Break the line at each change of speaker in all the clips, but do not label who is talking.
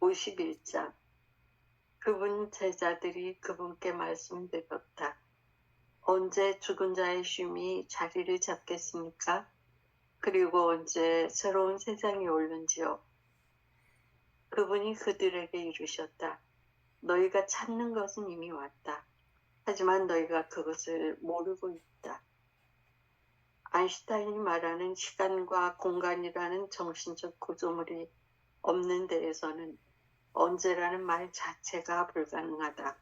51장. 그분 제자들이 그분께 말씀드렸다. 언제 죽은 자의 쉼이 자리를 잡겠습니까? 그리고 언제 새로운 세상이 올는지요? 그분이 그들에게 이르셨다. 너희가 찾는 것은 이미 왔다. 하지만 너희가 그것을 모르고 있다. 아인슈타인이 말하는 시간과 공간이라는 정신적 구조물이 없는 데에서는 언제라는 말 자체가 불가능하다.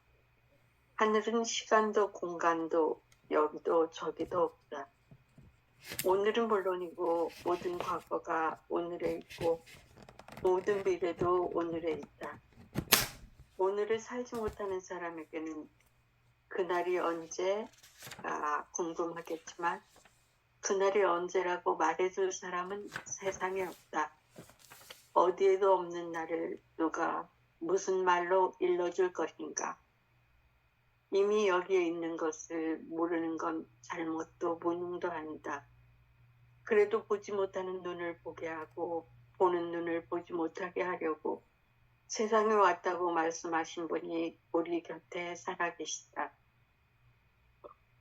하늘은 시간도 공간도 여기도 저기도 없다. 오늘은 물론이고 모든 과거가 오늘에 있고 모든 미래도 오늘에 있다. 오늘을 살지 못하는 사람에게는 그날이 언제가 궁금하겠지만 그날이 언제라고 말해줄 사람은 세상에 없다. 어디에도 없는 나를 누가 무슨 말로 일러줄 것인가. 이미 여기에 있는 것을 모르는 건 잘못도 무능도 아니다. 그래도 보지 못하는 눈을 보게 하고 보는 눈을 보지 못하게 하려고 세상에 왔다고 말씀하신 분이 우리 곁에 살아계시다.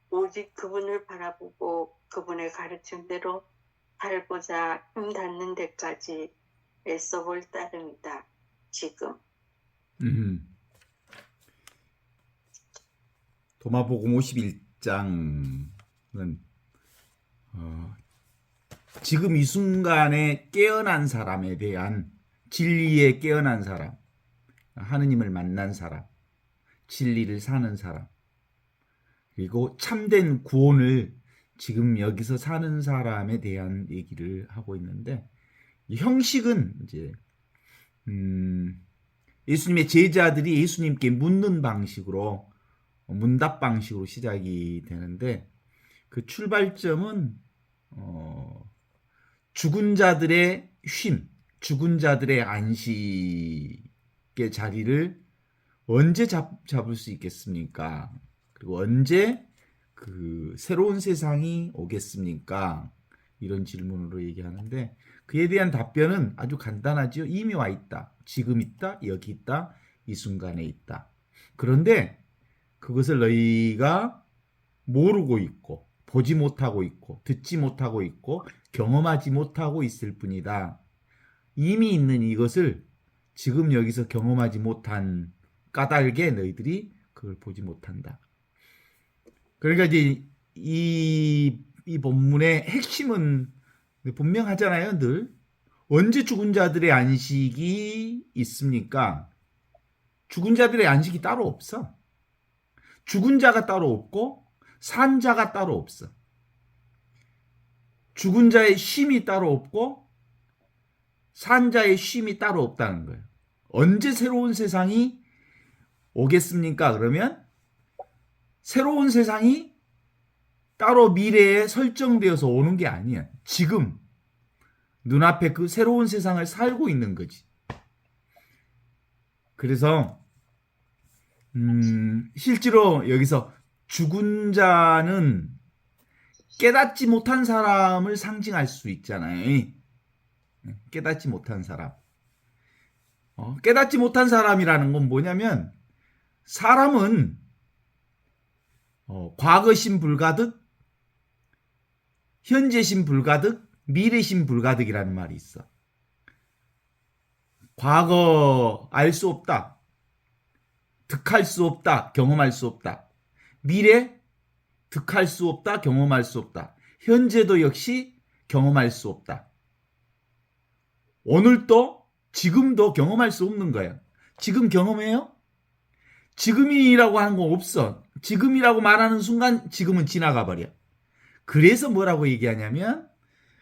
오직 그분을 바라보고 그분의 가르침대로 살고자 힘 닿는 데까지 애써볼 따름이다. 지금.
도마복음 51장은 지금 이 순간에 깨어난 사람에 대한, 진리에 깨어난 사람, 하느님을 만난 사람, 진리를 사는 사람, 그리고 참된 구원을 지금 여기서 사는 사람에 대한 얘기를 하고 있는데, 형식은 이제 예수님의 제자들이 예수님께 묻는 방식으로, 문답 방식으로 시작이 되는데, 그 출발점은 죽은 자들의 쉼, 죽은 자들의 안식의 자리를 언제 잡을 수 있겠습니까? 그리고 언제 그 새로운 세상이 오겠습니까? 이런 질문으로 얘기하는데, 그에 대한 답변은 아주 간단하지요. 이미 와 있다. 지금 있다. 여기 있다. 이 순간에 있다. 그런데 그것을 너희가 모르고 있고 보지 못하고 있고 듣지 못하고 있고 경험하지 못하고 있을 뿐이다. 이미 있는 이것을 지금 여기서 경험하지 못한 까닭에 너희들이 그걸 보지 못한다. 그러니까 이제 이 본문의 핵심은 분명하잖아요. 늘 언제 죽은 자들의 안식이 있습니까? 죽은 자들의 안식이 따로 없어. 죽은 자가 따로 없고 산 자가 따로 없어. 죽은 자의 쉼이 따로 없고 산 자의 쉼이 따로 없다는 거예요. 언제 새로운 세상이 오겠습니까? 그러면 새로운 세상이 따로 미래에 설정되어서 오는 게 아니야. 지금 눈앞에 그 새로운 세상을 살고 있는 거지. 그래서 실제로 여기서 죽은 자는 깨닫지 못한 사람을 상징할 수 있잖아요. 깨닫지 못한 사람. 깨닫지 못한 사람이라는 건 뭐냐면, 사람은 과거심 불가득, 현재심 불가득, 미래심 불가득이라는 말이 있어. 과거 알 수 없다. 득할 수 없다. 경험할 수 없다. 미래 득할 수 없다. 경험할 수 없다. 현재도 역시 경험할 수 없다. 오늘도 지금도 경험할 수 없는 거야. 지금 경험해요? 지금이라고 하는 거 없어. 지금이라고 말하는 순간 지금은 지나가 버려. 그래서 뭐라고 얘기하냐면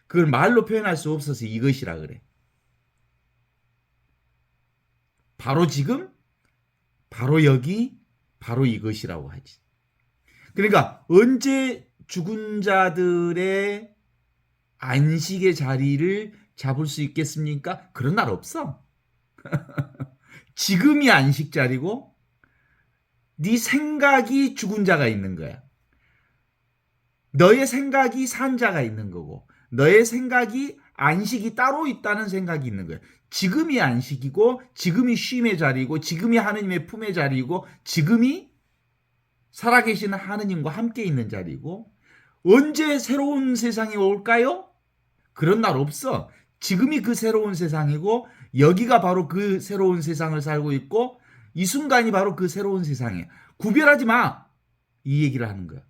그걸 말로 표현할 수 없어서 이것이라 그래. 바로 지금, 바로 여기, 바로 이것이라고 하지. 그러니까 언제 죽은 자들의 안식의 자리를 잡을 수 있겠습니까? 그런 날 없어. 지금이 안식 자리고 네 생각이 죽은 자가 있는 거야. 너의 생각이 산 자가 있는 거고 너의 생각이 안식이 따로 있다는 생각이 있는 거예요. 지금이 안식이고 지금이 쉼의 자리고 지금이 하느님의 품의 자리고 지금이 살아계시는 하느님과 함께 있는 자리고 언제 새로운 세상이 올까요? 그런 날 없어. 지금이 그 새로운 세상이고 여기가 바로 그 새로운 세상을 살고 있고 이 순간이 바로 그 새로운 세상이에요. 구별하지 마. 이 얘기를 하는 거야.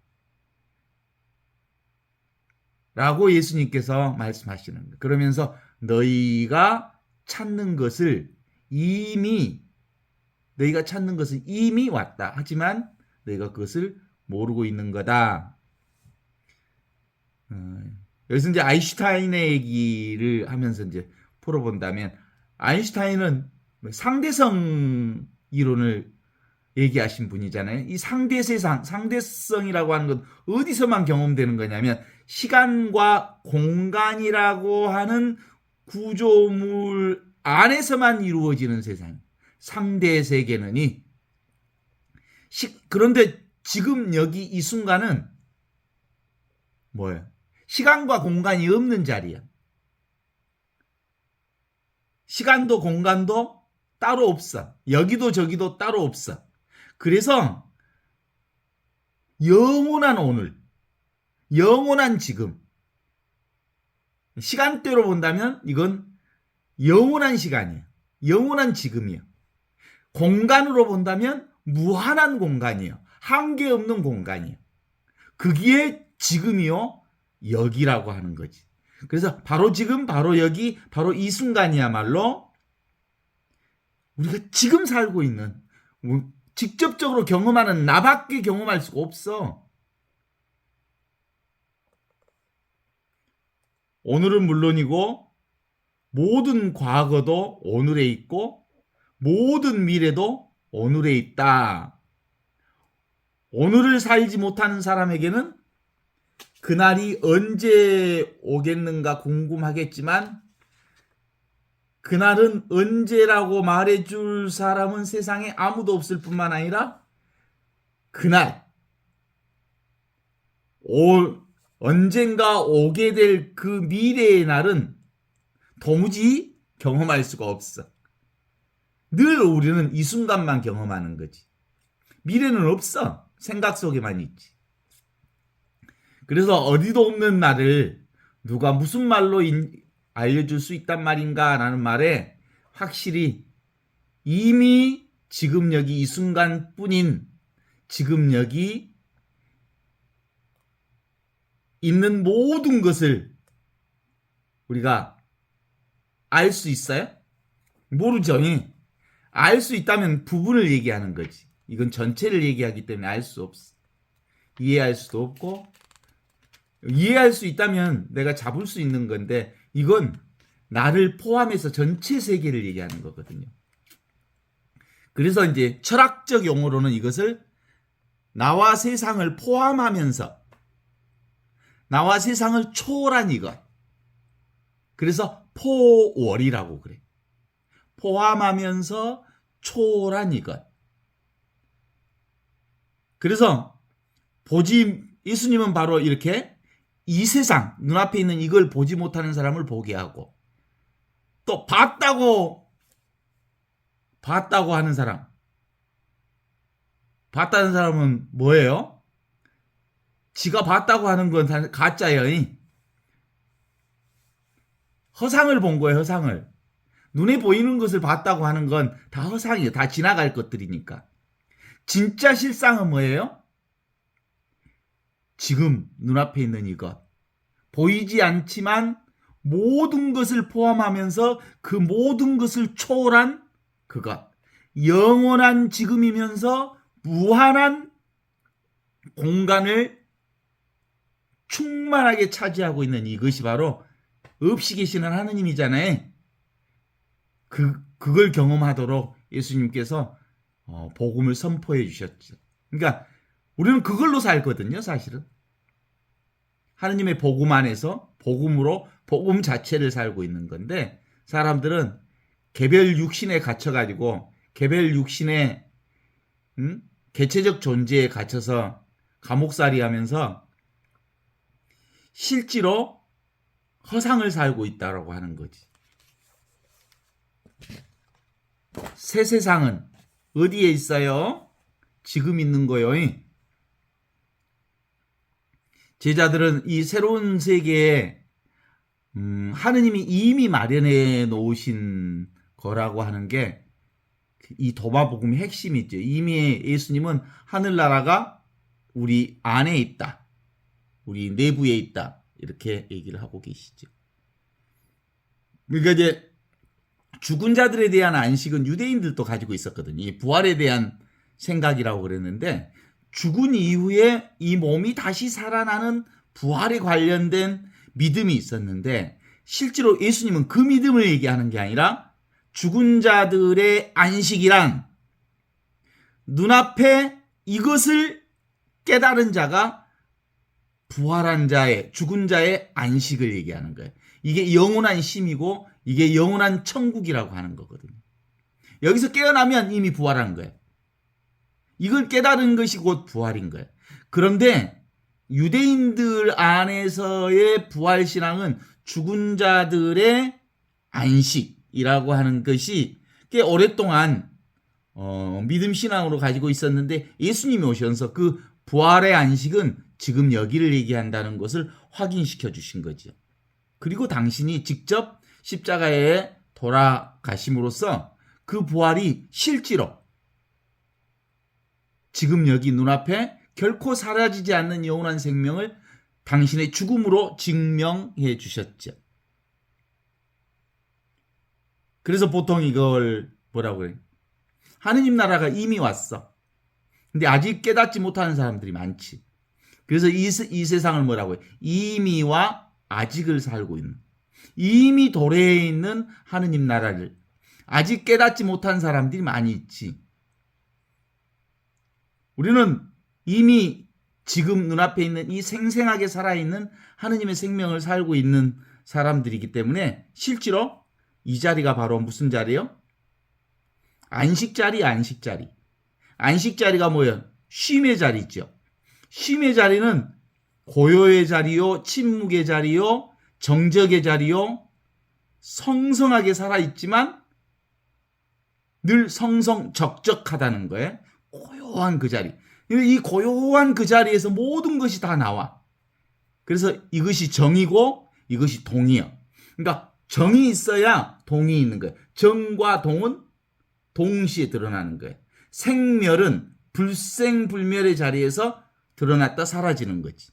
라고 예수님께서 말씀하시는 거예요. 그러면서 너희가 찾는 것은 이미 왔다. 하지만 너희가 그것을 모르고 있는 거다. 여기서 이제 아인슈타인의 얘기를 하면서 이제 풀어본다면 아인슈타인은 상대성 이론을 얘기하신 분이잖아요. 이 상대성이라고 하는 건 어디서만 경험되는 거냐면 시간과 공간이라고 하는 구조물 안에서만 이루어지는 세상. 상대 세계는이 그런데 지금 여기 이 순간은 뭐예요? 시간과 공간이 없는 자리야. 시간도 공간도 따로 없어. 여기도 저기도 따로 없어. 그래서 영원한 오늘, 영원한 지금, 시간대로 본다면 이건 영원한 시간이야. 영원한 지금이야. 공간으로 본다면 무한한 공간이에요. 한계 없는 공간이에요. 그게 지금이요, 여기라고 하는 거지. 그래서 바로 지금, 바로 여기, 바로 이 순간이야말로 우리가 지금 살고 있는, 직접적으로 경험하는 나밖에 경험할 수가 없어. 오늘은 물론이고 모든 과거도 오늘에 있고 모든 미래도 오늘에 있다. 오늘을 살지 못하는 사람에게는 그날이 언제 오겠는가 궁금하겠지만 그날은 언제라고 말해줄 사람은 세상에 아무도 없을 뿐만 아니라 그날 언젠가 오게 될 그 미래의 날은 도무지 경험할 수가 없어. 늘 우리는 이 순간만 경험하는 거지. 미래는 없어. 생각 속에만 있지. 그래서 어디도 없는 나를 누가 무슨 말로 알려줄 수 있단 말인가 라는 말에 확실히 이미 지금 여기 이 순간뿐인 지금 여기 있는 모든 것을 우리가 알 수 있어요? 모르죠. 알 수 있다면 부분을 얘기하는 거지. 이건 전체를 얘기하기 때문에 알 수 없어. 이해할 수도 없고 이해할 수 있다면 내가 잡을 수 있는 건데 이건 나를 포함해서 전체 세계를 얘기하는 거거든요. 그래서 이제 철학적 용어로는 이것을 나와 세상을 포함하면서 나와 세상을 초월한 이것. 그래서 포월이라고 그래. 포함하면서 초월한 이것. 그래서 예수님은 바로 이렇게 이 세상, 눈앞에 있는 이걸 보지 못하는 사람을 보게 하고 또 봤다고 하는 사람. 봤다는 사람은 뭐예요? 지가 봤다고 하는 건 가짜예요. 허상을 본 거예요, 허상을. 눈에 보이는 것을 봤다고 하는 건 다 허상이에요. 다 지나갈 것들이니까. 진짜 실상은 뭐예요? 지금 눈앞에 있는 이것. 보이지 않지만 모든 것을 포함하면서 그 모든 것을 초월한 그것. 영원한 지금이면서 무한한 공간을 충만하게 차지하고 있는 이것이 바로 없이 계시는 하느님이잖아요. 그걸 경험하도록 예수님께서 복음을 선포해 주셨죠. 그러니까 우리는 그걸로 살거든요, 사실은. 하느님의 복음 안에서 복음으로 복음 자체를 살고 있는 건데 사람들은 개별 육신에 갇혀가지고 개별 육신의 개체적 존재에 갇혀서 감옥살이 하면서 실제로 허상을 살고 있다라고 하는 거지. 새 세상은 어디에 있어요? 지금 있는 거요. 제자들은 이 새로운 세계에 하느님이 이미 마련해 놓으신 거라고 하는 게 이 도마복음의 핵심이죠. 이미 예수님은 하늘나라가 우리 안에 있다. 우리 내부에 있다. 이렇게 얘기를 하고 계시죠. 그러니까 이제 죽은 자들에 대한 안식은 유대인들도 가지고 있었거든요. 이 부활에 대한 생각이라고 그랬는데 죽은 이후에 이 몸이 다시 살아나는 부활에 관련된 믿음이 있었는데 실제로 예수님은 그 믿음을 얘기하는 게 아니라 죽은 자들의 안식이란 눈앞에 이것을 깨달은 자가 부활한 자의 죽은 자의 안식을 얘기하는 거예요. 이게 영원한 쉼이고 이게 영원한 천국이라고 하는 거거든요. 여기서 깨어나면 이미 부활한 거예요. 이걸 깨달은 것이 곧 부활인 거예요. 그런데 유대인들 안에서의 부활신앙은 죽은 자들의 안식이라고 하는 것이 꽤 오랫동안 믿음신앙으로 가지고 있었는데 예수님이 오셔서 그 부활의 안식은 지금 여기를 얘기한다는 것을 확인시켜 주신 거죠. 그리고 당신이 직접 십자가에 돌아가심으로써 그 부활이 실제로 지금 여기 눈앞에 결코 사라지지 않는 영원한 생명을 당신의 죽음으로 증명해 주셨죠. 그래서 보통 이걸 뭐라고 그래요? 하느님 나라가 이미 왔어. 근데 아직 깨닫지 못하는 사람들이 많지. 그래서 이 세상을 뭐라고 해요? 이미와 아직을 살고 있는. 이미 도래해 있는 하느님 나라를 아직 깨닫지 못한 사람들이 많이 있지. 우리는 이미 지금 눈앞에 있는 이 생생하게 살아있는 하느님의 생명을 살고 있는 사람들이기 때문에 실제로 이 자리가 바로 무슨 자리요? 안식자리, 안식자리. 안식자리가 뭐예요? 쉼의 자리죠. 쉼의 자리는 고요의 자리요, 침묵의 자리요, 정적의 자리요, 성성하게 살아있지만 늘 성성적적하다는 거예요. 고요한 그 자리. 이 고요한 그 자리에서 모든 것이 다 나와. 그래서 이것이 정이고 이것이 동이요. 그러니까 정이 있어야 동이 있는 거예요. 정과 동은 동시에 드러나는 거예요. 생멸은 불생불멸의 자리에서 드러났다 사라지는 거지.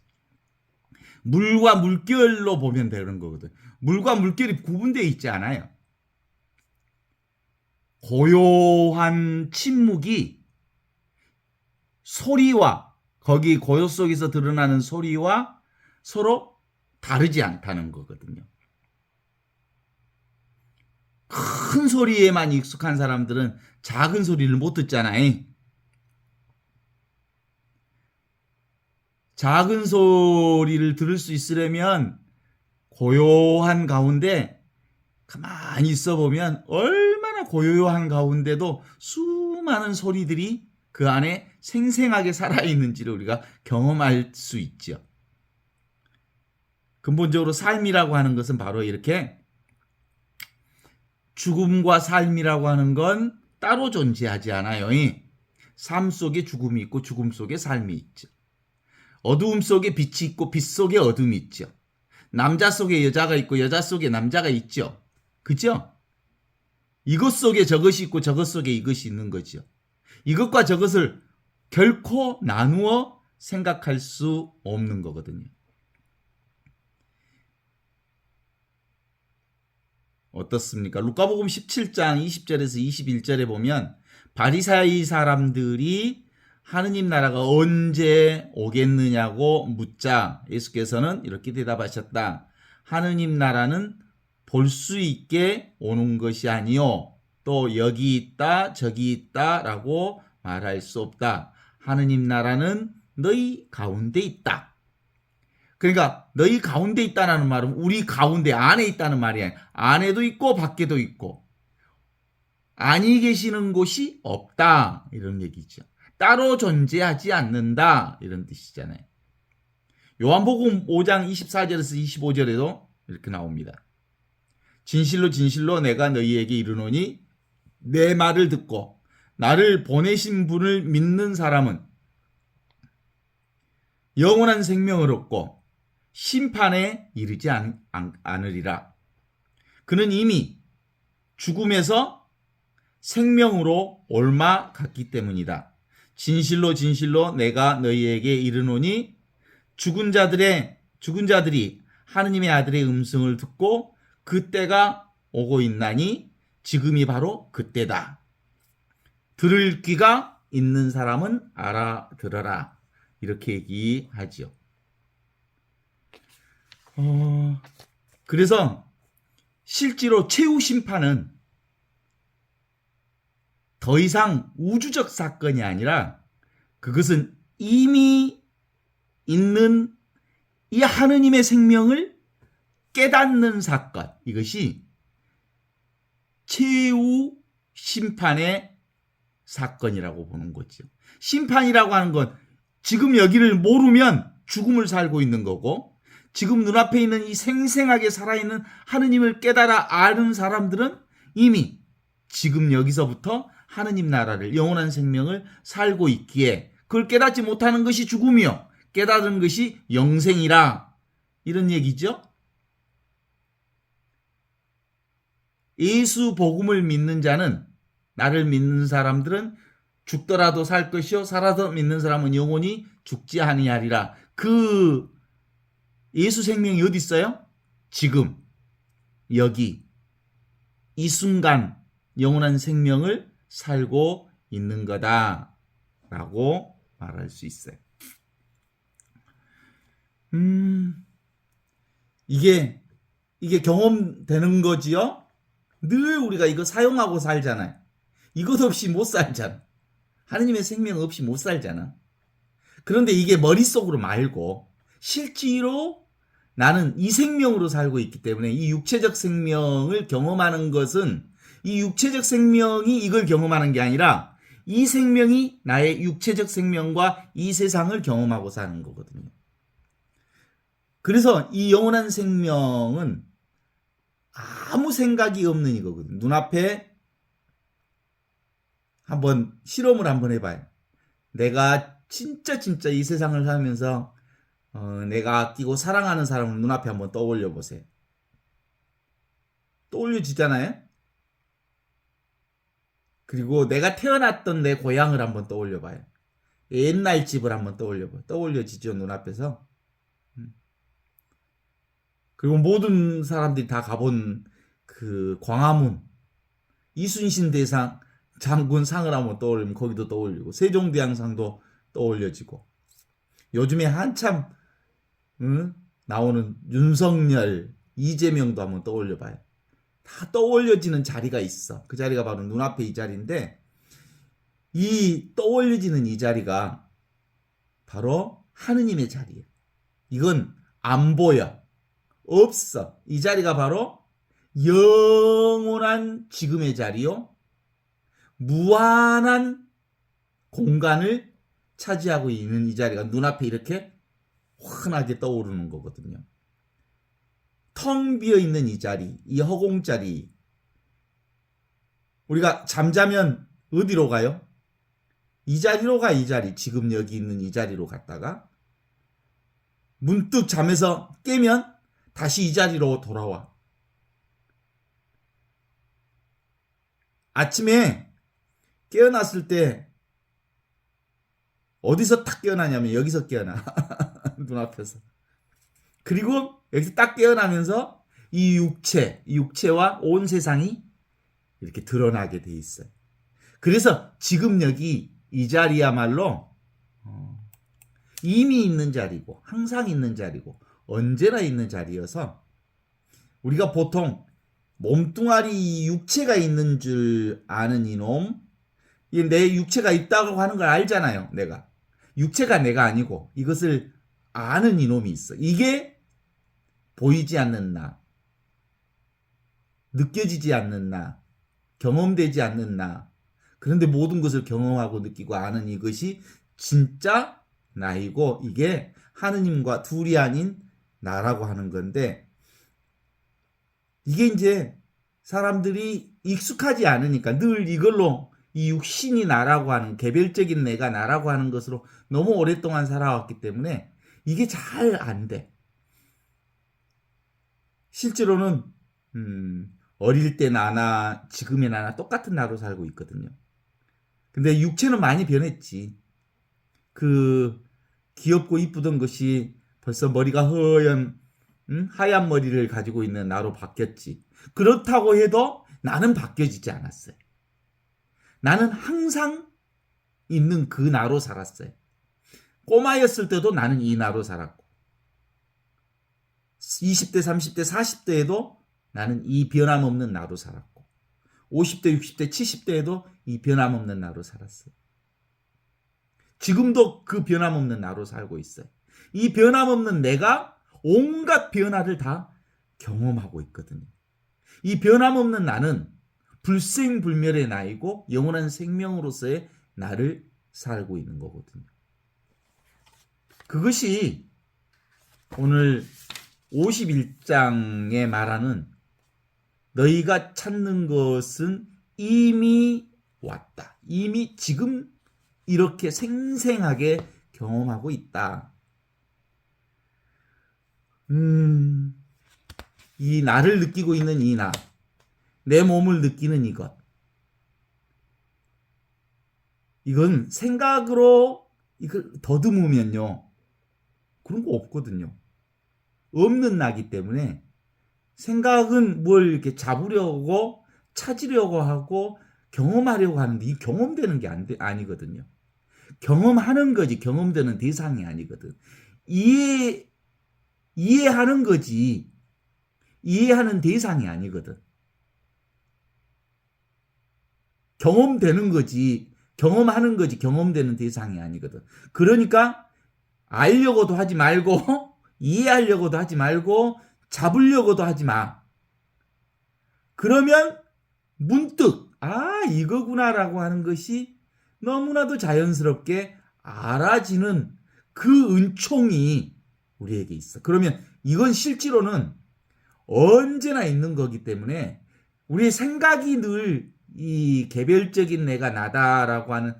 물과 물결로 보면 되는 거거든. 물과 물결이 구분되어 있지 않아요. 고요한 침묵이 소리와 거기 고요 속에서 드러나는 소리와 서로 다르지 않다는 거거든요. 큰 소리에만 익숙한 사람들은 작은 소리를 못 듣잖아요. 작은 소리를 들을 수 있으려면 고요한 가운데 가만히 있어 보면 얼마나 고요한 가운데도 수많은 소리들이 그 안에 생생하게 살아있는지를 우리가 경험할 수 있죠. 근본적으로 삶이라고 하는 것은 바로 이렇게 죽음과 삶이라고 하는 건 따로 존재하지 않아요. 삶 속에 죽음이 있고 죽음 속에 삶이 있죠. 어두움 속에 빛이 있고 빛 속에 어둠이 있죠. 남자 속에 여자가 있고 여자 속에 남자가 있죠. 그죠? 이것 속에 저것이 있고 저것 속에 이것이 있는 거죠. 이것과 저것을 결코 나누어 생각할 수 없는 거거든요. 어떻습니까? 루카복음 17장 20절에서 21절에 보면 바리사이 사람들이 하느님 나라가 언제 오겠느냐고 묻자 예수께서는 이렇게 대답하셨다. 하느님 나라는 볼 수 있게 오는 것이 아니요 또 여기 있다 저기 있다 라고 말할 수 없다. 하느님 나라는 너희 가운데 있다. 그러니까 너희 가운데 있다는 말은 우리 가운데 안에 있다는 말이야. 안에도 있고 밖에도 있고 안이 계시는 곳이 없다 이런 얘기죠. 따로 존재하지 않는다 이런 뜻이잖아요. 요한복음 5장 24절에서 25절에도 이렇게 나옵니다. 진실로 진실로 내가 너희에게 이르노니 내 말을 듣고 나를 보내신 분을 믿는 사람은 영원한 생명을 얻고 심판에 이르지 않으리라. 그는 이미 죽음에서 생명으로 옮아갔기 때문이다. 진실로 진실로 내가 너희에게 이르노니 죽은 자들이 하느님의 아들의 음성을 듣고 그때가 오고 있나니 지금이 바로 그때다. 들을 귀가 있는 사람은 알아들어라. 이렇게 얘기하죠. 그래서 실제로 최후 심판은 더 이상 우주적 사건이 아니라 그것은 이미 있는 이 하느님의 생명을 깨닫는 사건, 이것이 최후 심판의 사건이라고 보는 거죠. 심판이라고 하는 건 지금 여기를 모르면 죽음을 살고 있는 거고, 지금 눈앞에 있는 이 생생하게 살아있는 하느님을 깨달아 아는 사람들은 이미 지금 여기서부터 하느님 나라를, 영원한 생명을 살고 있기에 그걸 깨닫지 못하는 것이 죽음이요, 깨닫은 것이 영생이라, 이런 얘기죠. 예수 복음을 믿는 자는, 나를 믿는 사람들은 죽더라도 살 것이요 살아도 믿는 사람은 영원히 죽지 아니하리라. 그 예수 생명이 어디 있어요? 지금 여기 이 순간 영원한 생명을 살고 있는 거다라고 말할 수 있어요. 이게 경험되는 거지요. 늘 우리가 이거 사용하고 살잖아요. 이것 없이 못 살잖아. 하느님의 생명 없이 못 살잖아. 그런데 이게 머릿속으로 말고 실제로 나는 이 생명으로 살고 있기 때문에 이 육체적 생명을 경험하는 것은, 이 육체적 생명이 이걸 경험하는 게 아니라 이 생명이 나의 육체적 생명과 이 세상을 경험하고 사는 거거든요. 그래서 이 영원한 생명은 아무 생각이 없는 이거거든요. 눈앞에 한번 실험을 한번 해봐요. 내가 진짜 이 세상을 살면서 내가 아끼고 사랑하는 사람을 눈앞에 한번 떠올려 보세요. 떠올려지잖아요. 그리고 내가 태어났던 내 고향을 한번 떠올려 봐요. 옛날 집을 한번 떠올려 봐요. 떠올려지죠, 눈앞에서. 그리고 모든 사람들이 다 가본 그 광화문, 이순신 대상 장군 상을 한번 떠올리면 거기도 떠올리고, 세종대왕상도 떠올려지고, 요즘에 한참 나오는 윤석열, 이재명도 한번 떠올려봐요. 다 떠올려지는 자리가 있어. 그 자리가 바로 눈앞에 이 자리인데, 이 떠올려지는 이 자리가 바로 하느님의 자리예요. 이건 안 보여, 없어. 이 자리가 바로 영원한 지금의 자리요, 무한한 공간을 차지하고 있는 이 자리가 눈앞에 이렇게 환하게 떠오르는 거거든요. 텅 비어있는 이 자리, 이 허공 자리, 우리가 잠자면 어디로 가요? 이 자리로 가. 이 자리, 지금 여기 있는 이 자리로 갔다가 문득 잠에서 깨면 다시 이 자리로 돌아와. 아침에 깨어났을 때 어디서 딱 깨어나냐면 여기서 깨어나. 눈앞에서. 그리고 여기서 딱 깨어나면서 이 육체와 온 세상이 이렇게 드러나게 돼 있어요. 그래서 지금 여기 이 자리야말로 이미 있는 자리고, 항상 있는 자리고, 언제나 있는 자리여서, 우리가 보통 몸뚱아리 육체가 있는 줄 아는 이놈, 내 육체가 있다고 하는 걸 알잖아요. 내가 육체가 내가 아니고 이것을 아는 이놈이 있어. 이게 보이지 않는 나, 느껴지지 않는 나, 경험되지 않는 나. 그런데 모든 것을 경험하고 느끼고 아는 이것이 진짜 나이고, 이게 하느님과 둘이 아닌 나라고 하는 건데, 이게 이제 사람들이 익숙하지 않으니까 늘 이걸로 이 육신이 나라고 하는 개별적인 내가 나라고 하는 것으로 너무 오랫동안 살아왔기 때문에 이게 잘 안 돼. 실제로는 어릴 때 나나 지금의 나나 똑같은 나로 살고 있거든요. 근데 육체는 많이 변했지. 그 귀엽고 이쁘던 것이 벌써 머리가 하얀 머리를 가지고 있는 나로 바뀌었지. 그렇다고 해도 나는 바뀌어지지 않았어요. 나는 항상 있는 그 나로 살았어요. 꼬마였을 때도 나는 이 나로 살았고 20대, 30대, 40대에도 나는 이 변함없는 나로 살았고 50대, 60대, 70대에도 이 변함없는 나로 살았어요. 지금도 그 변함없는 나로 살고 있어요. 이 변함없는 내가 온갖 변화를 다 경험하고 있거든요. 이 변함없는 나는 불생불멸의 나이고 영원한 생명으로서의 나를 살고 있는 거거든요. 그것이 오늘 51장에 말하는 너희가 찾는 것은 이미 왔다. 이미 지금 이렇게 생생하게 경험하고 있다. 이 나를 느끼고 있는 이 나, 내 몸을 느끼는 이것. 이건 생각으로 이걸 더듬으면요. 그런 거 없거든요. 없는 나기 때문에 생각은 뭘 이렇게 잡으려고 찾으려고 하고 경험하려고 하는데 이 경험되는 게 아니거든요. 경험하는 거지 경험되는 대상이 아니거든. 이해하는 거지 이해하는 대상이 아니거든. 경험되는 거지 경험하는 거지 경험되는 대상이 아니거든. 그러니까 알려고도 하지 말고 이해하려고도 하지 말고 잡으려고도 하지 마. 그러면 문득 이거구나라고 하는 것이 너무나도 자연스럽게 알아지는 그 은총이 우리에게 있어. 그러면 이건 실제로는 언제나 있는 거기 때문에 우리의 생각이 늘 이 개별적인 내가 나다라고 하는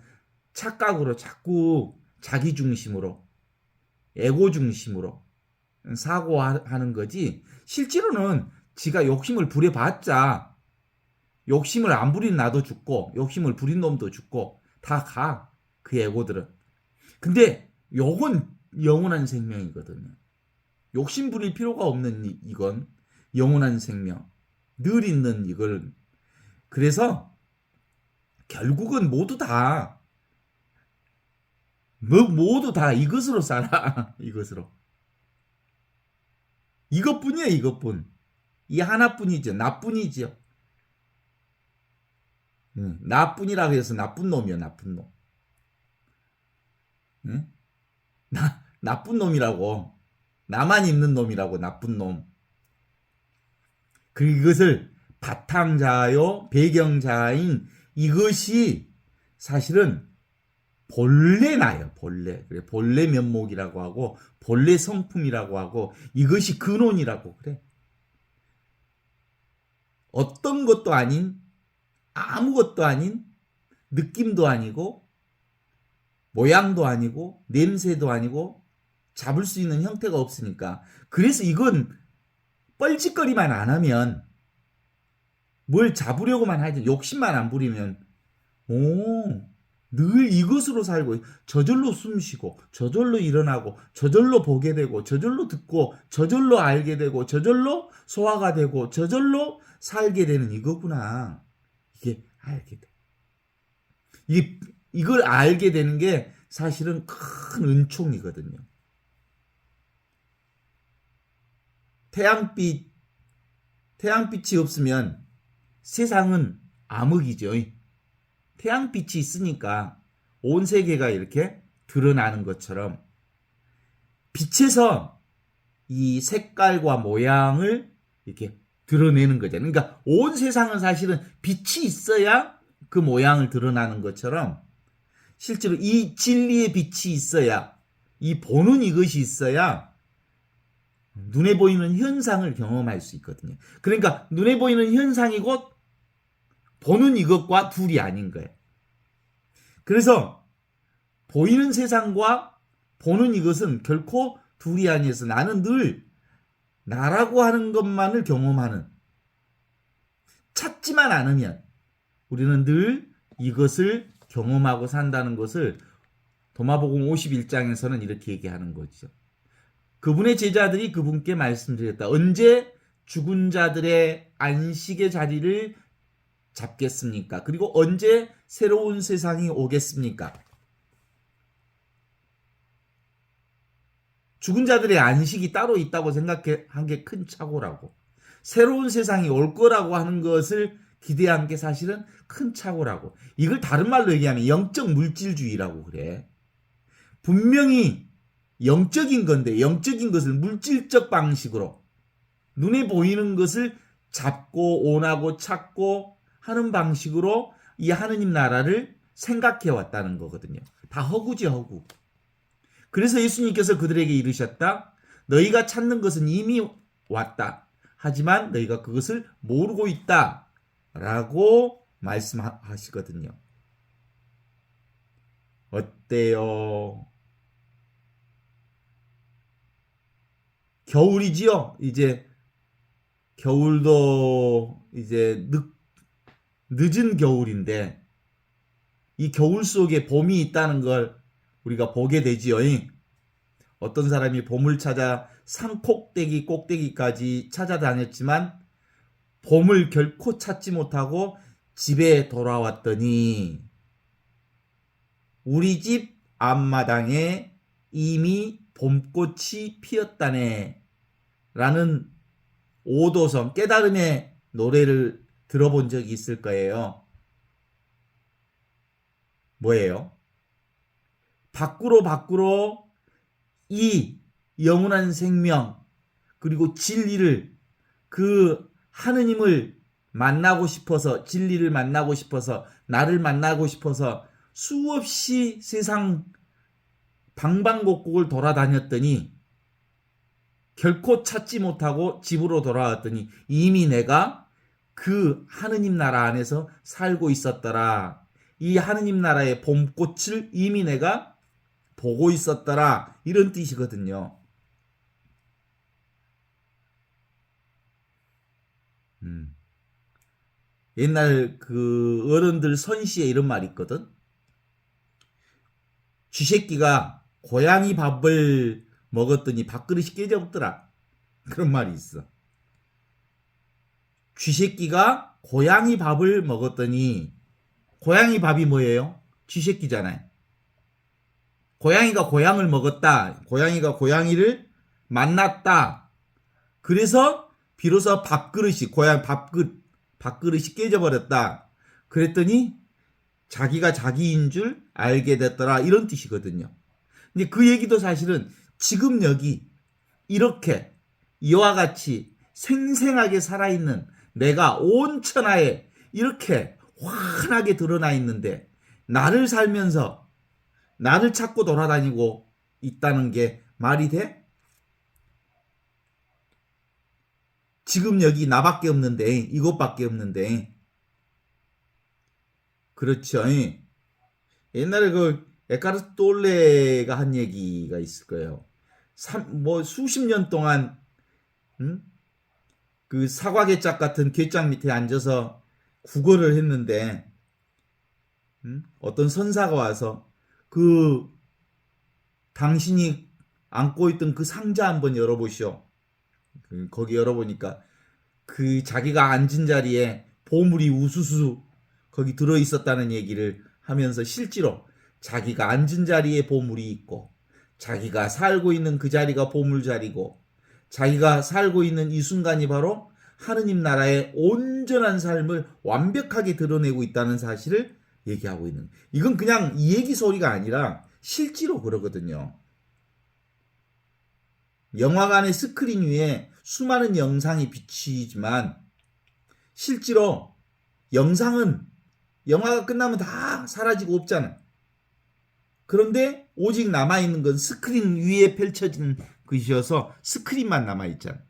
착각으로 자꾸 자기 중심으로 에고 중심으로 사고하는 거지 실제로는 지가 욕심을 부려봤자 욕심을 안 부린 나도 죽고 욕심을 부린 놈도 죽고 다 가. 그 에고들은. 근데 요건 영원한 생명이거든요. 욕심 부릴 필요가 없는 이건 영원한 생명. 늘 있는 이걸. 그래서 결국은 모두 다 이것으로 살아. 이것으로. 이것뿐이야 이것뿐. 이 하나뿐이죠. 나뿐이죠. 나뿐이라고 해서 나쁜 놈이야 나쁜 놈. 응? 나쁜 놈이라고. 나만 있는 놈이라고 나쁜 놈. 그것을 바탕자요 배경자인 이것이 사실은 본래 나요. 본래. 그래 본래 면목이라고 하고 본래 성품이라고 하고 이것이 근원이라고 그래. 어떤 것도 아닌 아무것도 아닌 느낌도 아니고 모양도 아니고 냄새도 아니고 잡을 수 있는 형태가 없으니까 그래서 이건 뻘짓거리만 안 하면 뭘 잡으려고만 하지 욕심만 안 부리면 늘 이것으로 살고 저절로 숨쉬고 저절로 일어나고 저절로 보게 되고 저절로 듣고 저절로 알게 되고 저절로 소화가 되고 저절로 살게 되는 이거구나. 이게 알게 돼. 이걸 알게 되는 게 사실은 큰 은총이거든요. 태양빛이 없으면 세상은 암흑이죠. 태양빛이 있으니까 온 세계가 이렇게 드러나는 것처럼 빛에서 이 색깔과 모양을 이렇게 드러내는 거잖아요. 그러니까 온 세상은 사실은 빛이 있어야 그 모양을 드러나는 것처럼 실제로 이 진리의 빛이 있어야 이 보는 이것이 있어야 눈에 보이는 현상을 경험할 수 있거든요. 그러니까 눈에 보이는 현상이 곧 보는 이것과 둘이 아닌 거예요. 그래서 보이는 세상과 보는 이것은 결코 둘이 아니어서 나는 늘 나라고 하는 것만을 경험하는, 찾지만 않으면 우리는 늘 이것을 경험하고 산다는 것을 도마복음 51장에서는 이렇게 얘기하는 거죠. 그분의 제자들이 그분께 말씀드렸다. 언제 죽은 자들의 안식의 자리를 잡겠습니까? 그리고 언제 새로운 세상이 오겠습니까? 죽은 자들의 안식이 따로 있다고 생각한 게 큰 착오라고. 새로운 세상이 올 거라고 하는 것을 기대한 게 사실은 큰 착오라고. 이걸 다른 말로 얘기하면 영적 물질주의라고 그래. 분명히 영적인 건데 영적인 것을 물질적 방식으로 눈에 보이는 것을 잡고 원하고 찾고 하는 방식으로 이 하느님 나라를 생각해 왔다는 거거든요. 다 허구지 허구. 그래서 예수님께서 그들에게 이르셨다. 너희가 찾는 것은 이미 왔다. 하지만 너희가 그것을 모르고 있다. 라고 말씀하시거든요. 어때요? 겨울이지요? 이제 겨울도 이제 늦은 겨울인데 이 겨울 속에 봄이 있다는 걸 우리가 보게 되지요. 어떤 사람이 봄을 찾아 산 꼭대기까지 찾아다녔지만 봄을 결코 찾지 못하고 집에 돌아왔더니 우리 집 앞마당에 이미 봄꽃이 피었다네 라는 오도성 깨달음의 노래를 들어본 적이 있을 거예요. 뭐예요? 밖으로 이 영원한 생명 그리고 진리를 그 하느님을 만나고 싶어서 진리를 만나고 싶어서 나를 만나고 싶어서 수없이 세상 방방곡곡을 돌아다녔더니 결코 찾지 못하고 집으로 돌아왔더니 이미 내가 그 하느님 나라 안에서 살고 있었더라. 이 하느님 나라의 봄꽃을 이미 내가 보고 있었더라. 이런 뜻이거든요. 옛날 그 어른들 선시에 이런 말이 있거든. 쥐새끼가 고양이 밥을 먹었더니 밥그릇이 깨져버더라. 그런 말이 있어. 쥐새끼가 고양이 밥을 먹었더니 고양이 밥이 뭐예요? 쥐새끼잖아요. 고양이가 고양을 먹었다. 고양이가 고양이를 만났다. 그래서 비로소 밥그릇이 고양 밥그릇이 깨져버렸다. 그랬더니 자기가 자기인 줄 알게 됐더라. 이런 뜻이거든요. 근데 그 얘기도 사실은 지금 여기 이렇게 이와 같이 생생하게 살아있는 내가 온 천하에 이렇게 환하게 드러나 있는데 나를 살면서 나를 찾고 돌아다니고 있다는 게 말이 돼? 지금 여기 나밖에 없는데 이것밖에 없는데 그렇죠. 옛날에 그 에카르트 돌레가 한 얘기가 있을 거예요. 수십 년 동안 그 사과 괴짝 같은 괴짝 밑에 앉아서 국어를 했는데 어떤 선사가 와서 그 당신이 안고 있던 그 상자 한번 열어보시오. 거기 열어보니까 그 자기가 앉은 자리에 보물이 우수수 거기 들어있었다는 얘기를 하면서 실제로 자기가 앉은 자리에 보물이 있고 자기가 살고 있는 그 자리가 보물 자리고 자기가 살고 있는 이 순간이 바로 하느님 나라의 온전한 삶을 완벽하게 드러내고 있다는 사실을 얘기하고 있는. 이건 그냥 이 얘기 소리가 아니라 실제로 그러거든요. 영화관의 스크린 위에 수많은 영상이 비치지만 실제로 영상은 영화가 끝나면 다 사라지고 없잖아. 그런데 오직 남아있는 건 스크린 위에 펼쳐지는 것이어서 스크린만 남아있잖아.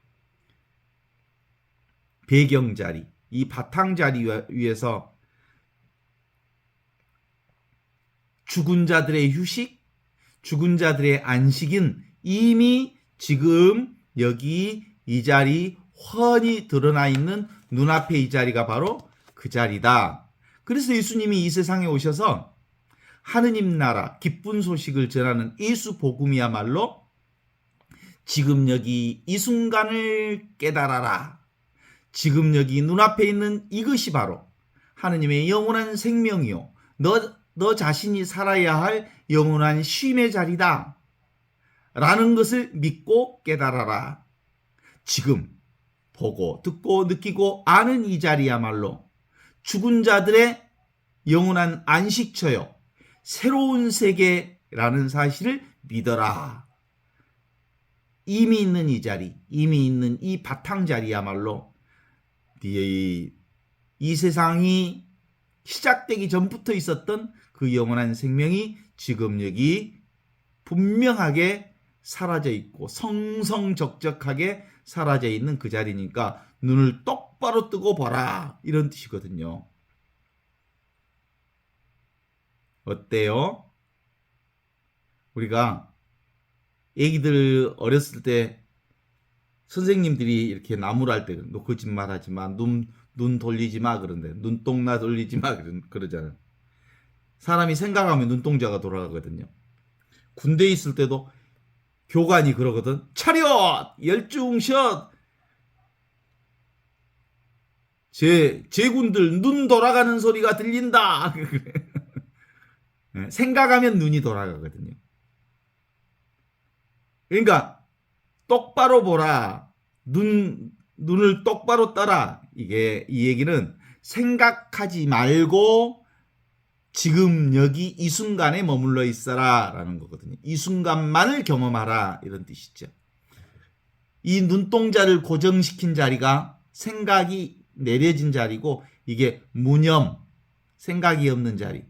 배경자리, 이 바탕자리 위에서 죽은 자들의 휴식, 죽은 자들의 안식은 이미 지금 여기 이 자리 훤히 드러나 있는 눈앞에 이 자리가 바로 그 자리다. 그래서 예수님이 이 세상에 오셔서 하느님 나라 기쁜 소식을 전하는 예수 복음이야말로 지금 여기 이 순간을 깨달아라. 지금 여기 눈앞에 있는 이것이 바로 하느님의 영원한 생명이요. 너 자신이 살아야 할 영원한 쉼의 자리다. 라는 것을 믿고 깨달아라. 지금 보고 듣고 느끼고 아는 이 자리야말로 죽은 자들의 영원한 안식처요. 새로운 세계라는 사실을 믿어라. 이미 있는 이 자리, 이미 있는 이 바탕 자리야말로 이 세상이 시작되기 전부터 있었던 그 영원한 생명이 지금 여기 분명하게 사라져 있고 성성적적하게 사라져 있는 그 자리니까 눈을 똑바로 뜨고 보라, 이런 뜻이거든요. 어때요? 우리가 애기들 어렸을 때 선생님들이 이렇게 나무랄 때 너 거짓말하지 마, 눈 돌리지 마 그런데 눈동나 돌리지 마 그러잖아요. 사람이 생각하면 눈동자가 돌아가거든요. 군대에 있을 때도 교관이 그러거든. 차렷! 열중샷! 제군들 눈 돌아가는 소리가 들린다. 생각하면 눈이 돌아가거든요. 그러니까 똑바로 보라. 눈을 똑바로 떠라. 이 얘기는 생각하지 말고 지금 여기 이 순간에 머물러 있어라 라는 거거든요. 이 순간만을 경험하라, 이런 뜻이죠. 이 눈동자를 고정시킨 자리가 생각이 내려진 자리고, 이게 무념, 생각이 없는 자리,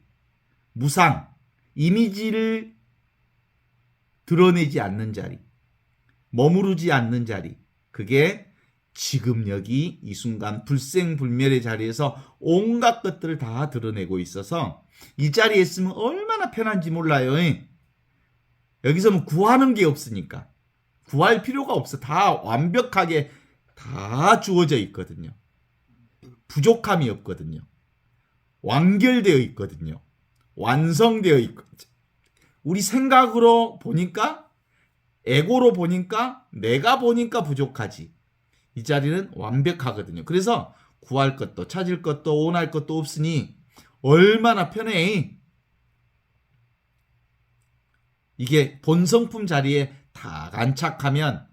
무상, 이미지를 드러내지 않는 자리, 머무르지 않는 자리, 그게 지금 여기 이 순간 불생불멸의 자리에서 온갖 것들을 다 드러내고 있어서 이 자리에 있으면 얼마나 편한지 몰라요. 여기서 뭐 구하는 게 없으니까. 구할 필요가 없어. 다 완벽하게 다 주어져 있거든요. 부족함이 없거든요. 완결되어 있거든요. 완성되어 있거든요. 우리 생각으로 보니까, 에고로 보니까, 내가 보니까 부족하지. 이 자리는 완벽하거든요. 그래서 구할 것도 찾을 것도 원할 것도 없으니 얼마나 편해. 이게 본성품 자리에 다 안착하면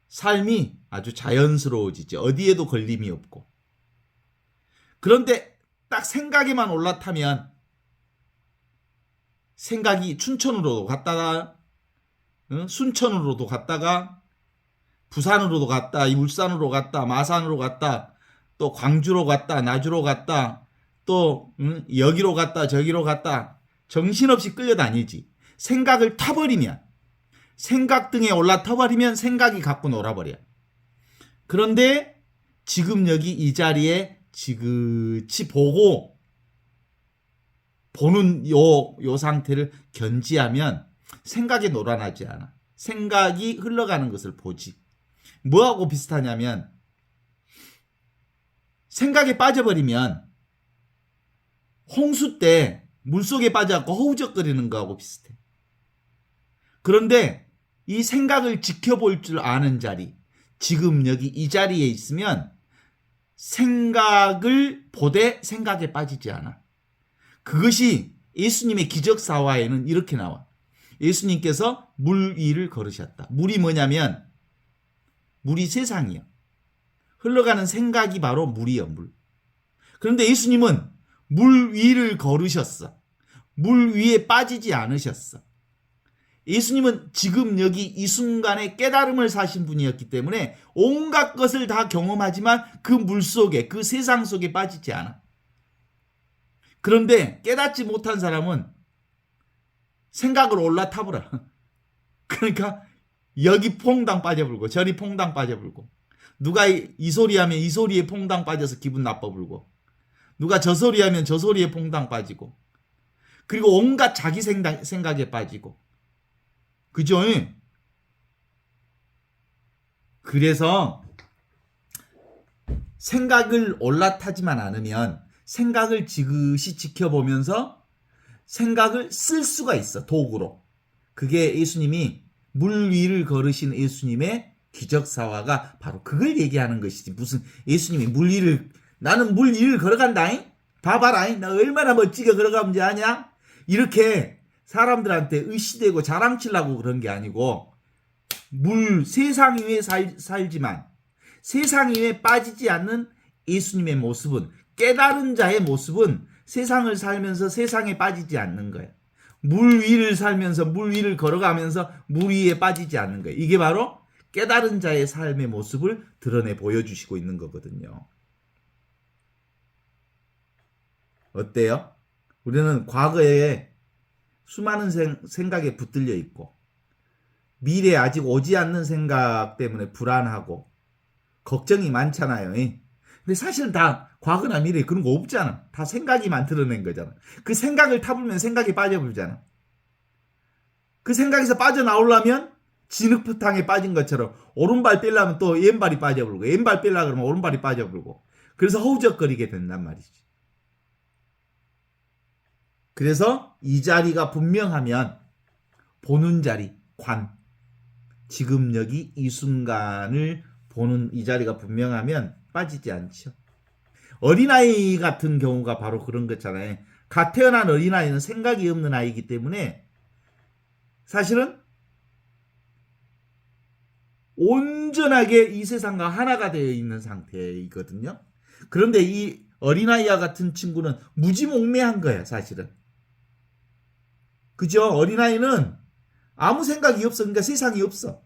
삶이 아주 자연스러워지죠. 어디에도 걸림이 없고. 그런데 딱 생각에만 올라타면 생각이 춘천으로도 갔다가 순천으로도 갔다가 부산으로도 갔다, 울산으로 갔다, 마산으로 갔다, 또 광주로 갔다, 나주로 갔다, 또 여기로 갔다, 저기로 갔다, 정신없이 끌려다니지. 생각을 타버리면, 생각 등에 올라타버리면 생각이 갖고 놀아버려. 그런데 지금 여기 이 자리에 지그치 보고 보는 요 상태를 견지하면 생각에 놀아나지 않아. 생각이 흘러가는 것을 보지. 뭐하고 비슷하냐면, 생각에 빠져버리면 홍수 때 물속에 빠져갖고 허우적거리는 거하고 비슷해. 그런데 이 생각을 지켜볼 줄 아는 자리, 지금 여기 이 자리에 있으면 생각을 보되 생각에 빠지지 않아. 그것이 예수님의 기적사화에는 이렇게 나와. 예수님께서 물 위를 걸으셨다. 물이 뭐냐면, 물이 세상이요. 흘러가는 생각이 바로 물이요, 물. 그런데 예수님은 물 위를 걸으셨어. 물 위에 빠지지 않으셨어. 예수님은 지금 여기 이 순간에 깨달음을 사신 분이었기 때문에 온갖 것을 다 경험하지만 그 물 속에, 그 세상 속에 빠지지 않아. 그런데 깨닫지 못한 사람은 생각으로 올라타버려. 그러니까 여기 퐁당 빠져불고 저리 퐁당 빠져불고 누가 이 소리 하면 이 소리에 퐁당 빠져서 기분 나빠불고 누가 저 소리 하면 저 소리에 퐁당 빠지고 그리고 온갖 자기 생각에 빠지고 그죠? 그래서 생각을 올라타지만 않으면 생각을 지그시 지켜보면서 생각을 쓸 수가 있어. 도구로. 그게 예수님이 물 위를 걸으신 예수님의 기적사화가 바로 그걸 얘기하는 것이지. 무슨 예수님이 나는 물 위를 걸어간다잉? 봐봐라잉? 나 얼마나 멋지게 걸어가는지 아냐? 이렇게 사람들한테 의시되고 자랑치려고 그런 게 아니고 세상 위에 살지만 세상 위에 빠지지 않는 예수님의 모습은 깨달은 자의 모습은 세상을 살면서 세상에 빠지지 않는 거예요. 물 위를 살면서 물 위를 걸어가면서 물 위에 빠지지 않는 거예요. 이게 바로 깨달은 자의 삶의 모습을 드러내 보여주시고 있는 거거든요. 어때요? 우리는 과거에 수많은 생각에 붙들려 있고 미래에 아직 오지 않는 생각 때문에 불안하고 걱정이 많잖아요. 근데 사실은 다 과거나 미래에 그런 거 없잖아. 다 생각이 만들어낸 거잖아. 그 생각을 타불면 생각이 빠져불잖아. 그 생각에서 빠져나오려면 진흙탕에 빠진 것처럼 오른발 빼려면 또 왼발이 빠져불고 왼발 빼려고 그러면 오른발이 빠져불고 그래서 허우적거리게 된단 말이지. 그래서 이 자리가 분명하면 보는 자리, 지금 여기 이 순간을 보는 이 자리가 분명하면 빠지지 않죠. 어린아이 같은 경우가 바로 그런 거잖아요. 갓 태어난 어린아이는 생각이 없는 아이이기 때문에 사실은 온전하게 이 세상과 하나가 되어 있는 상태이거든요. 그런데 이 어린아이와 같은 친구는 무지몽매한 거예요, 사실은. 그죠? 어린아이는 아무 생각이 없어. 그러니까 세상이 없어.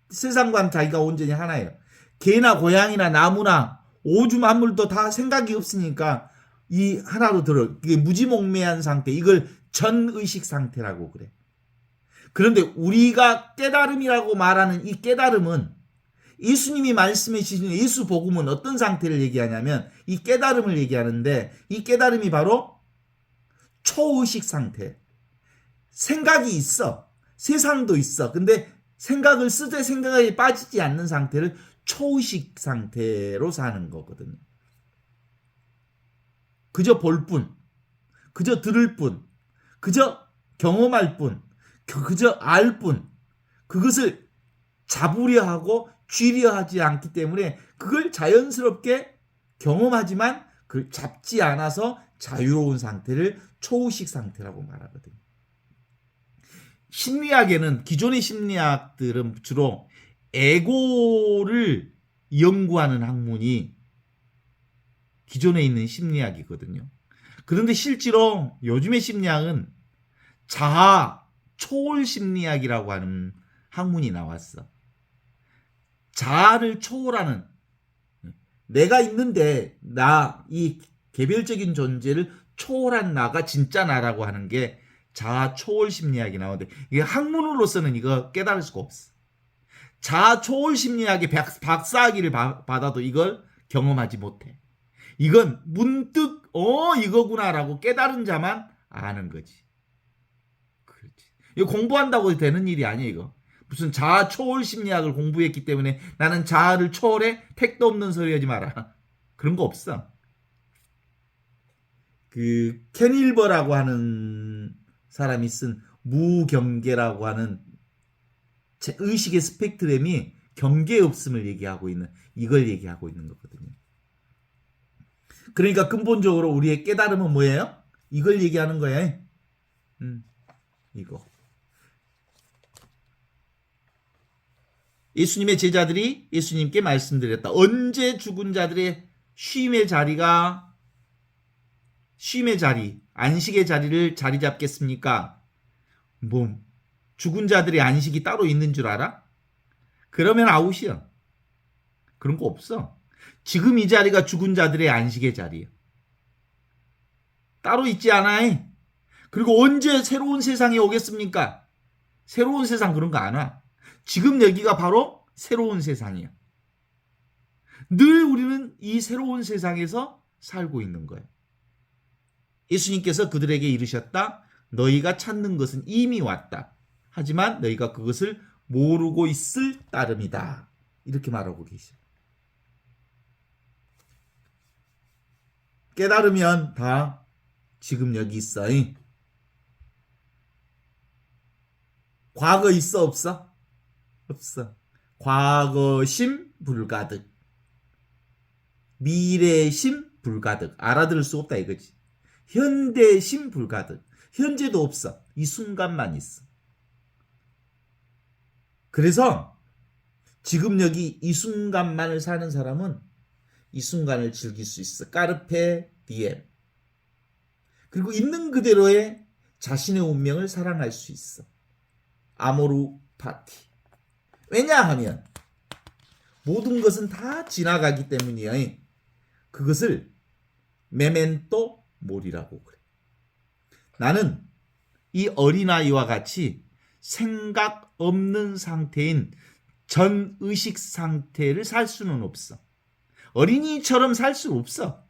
세상과는 자기가 온전히 하나예요. 개나 고양이나 나무나 오줌 만물도 다 생각이 없으니까 이 하나로 들어. 이게 무지몽매한 상태. 이걸 전의식 상태라고 그래. 그런데 우리가 깨달음이라고 말하는 이 깨달음은 예수님이 말씀해 주신 예수 복음은 어떤 상태를 얘기하냐면 이 깨달음을 얘기하는데 이 깨달음이 바로 초의식 상태. 생각이 있어. 세상도 있어. 근데 생각을 쓰되 생각에 빠지지 않는 상태를 초의식 상태로 사는 거거든요. 그저 볼 뿐, 그저 들을 뿐, 그저 경험할 뿐, 그저 알 뿐, 그것을 잡으려 하고 쥐려 하지 않기 때문에 그걸 자연스럽게 경험하지만 그걸 잡지 않아서 자유로운 상태를 초의식 상태라고 말하거든요. 심리학에는 기존의 심리학들은 주로 에고를 연구하는 학문이 기존에 있는 심리학이거든요. 그런데 실제로 요즘의 심리학은 자아 초월 심리학이라고 하는 학문이 나왔어. 자아를 초월하는 내가 있는데 나 이 개별적인 존재를 초월한 나가 진짜 나라고 하는 게 자아 초월 심리학이 나오는데 이게 학문으로서는 이거 깨달을 수가 없어. 자아 초월 심리학의 박사학위를 받아도 이걸 경험하지 못해. 이건 문득 이거구나라고 깨달은 자만 아는 거지. 그렇지. 이거 공부한다고 되는 일이 아니야 이거. 무슨 자아 초월 심리학을 공부했기 때문에 나는 자아를 초월해? 택도 없는 소리 하지 마라. 그런 거 없어. 그 켄일버라고 하는 사람이 쓴 무경계라고 하는 의식의 스펙트럼이 경계 없음을 얘기하고 있는 이걸 얘기하고 있는 거거든요. 그러니까 근본적으로 우리의 깨달음은 뭐예요? 이걸 얘기하는 거예요. 이거. 예수님의 제자들이 예수님께 말씀드렸다. 언제 죽은 자들의 쉼의 자리, 안식의 자리를 자리 잡겠습니까? 뭐 죽은 자들의 안식이 따로 있는 줄 알아? 그러면 아웃이야. 그런 거 없어. 지금 이 자리가 죽은 자들의 안식의 자리야. 따로 있지 않아. 그리고 언제 새로운 세상이 오겠습니까? 새로운 세상 그런 거 안 와. 지금 여기가 바로 새로운 세상이야. 늘 우리는 이 새로운 세상에서 살고 있는 거예요. 예수님께서 그들에게 이르셨다. 너희가 찾는 것은 이미 왔다. 하지만 너희가 그것을 모르고 있을 따름이다. 이렇게 말하고 계셔요. 깨달으면 다 지금 여기 있어. 과거 있어 없어? 없어. 과거심 불가득. 미래심 불가득. 알아들을 수 없다 이거지. 현대심 불가득. 현재도 없어. 이 순간만 있어. 그래서 지금 여기 이 순간만을 사는 사람은 이 순간을 즐길 수 있어. 까르페 디엠. 그리고 있는 그대로의 자신의 운명을 사랑할 수 있어. 아모르 파티. 왜냐하면 모든 것은 다 지나가기 때문이야. 그것을 메멘토 모리라고 그래. 나는 이 어린아이와 같이 생각 없는 상태인 전의식 상태를 살 수는 없어. 어린이처럼 살 수 없어.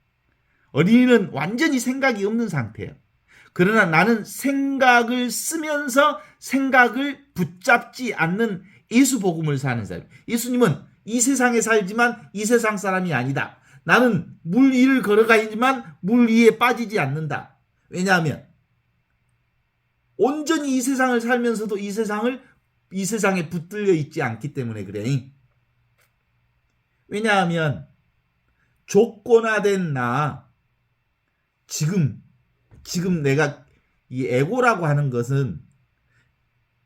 어린이는 완전히 생각이 없는 상태야. 그러나 나는 생각을 쓰면서 생각을 붙잡지 않는 예수복음을 사는 사람. 예수님은 이 세상에 살지만 이 세상 사람이 아니다. 나는 물 위를 걸어가지만 물 위에 빠지지 않는다. 왜냐하면 온전히 이 세상을 살면서도 이 세상에 붙들려 있지 않기 때문에 그래. 왜냐하면 조건화된 나, 지금 내가 이 에고라고 하는 것은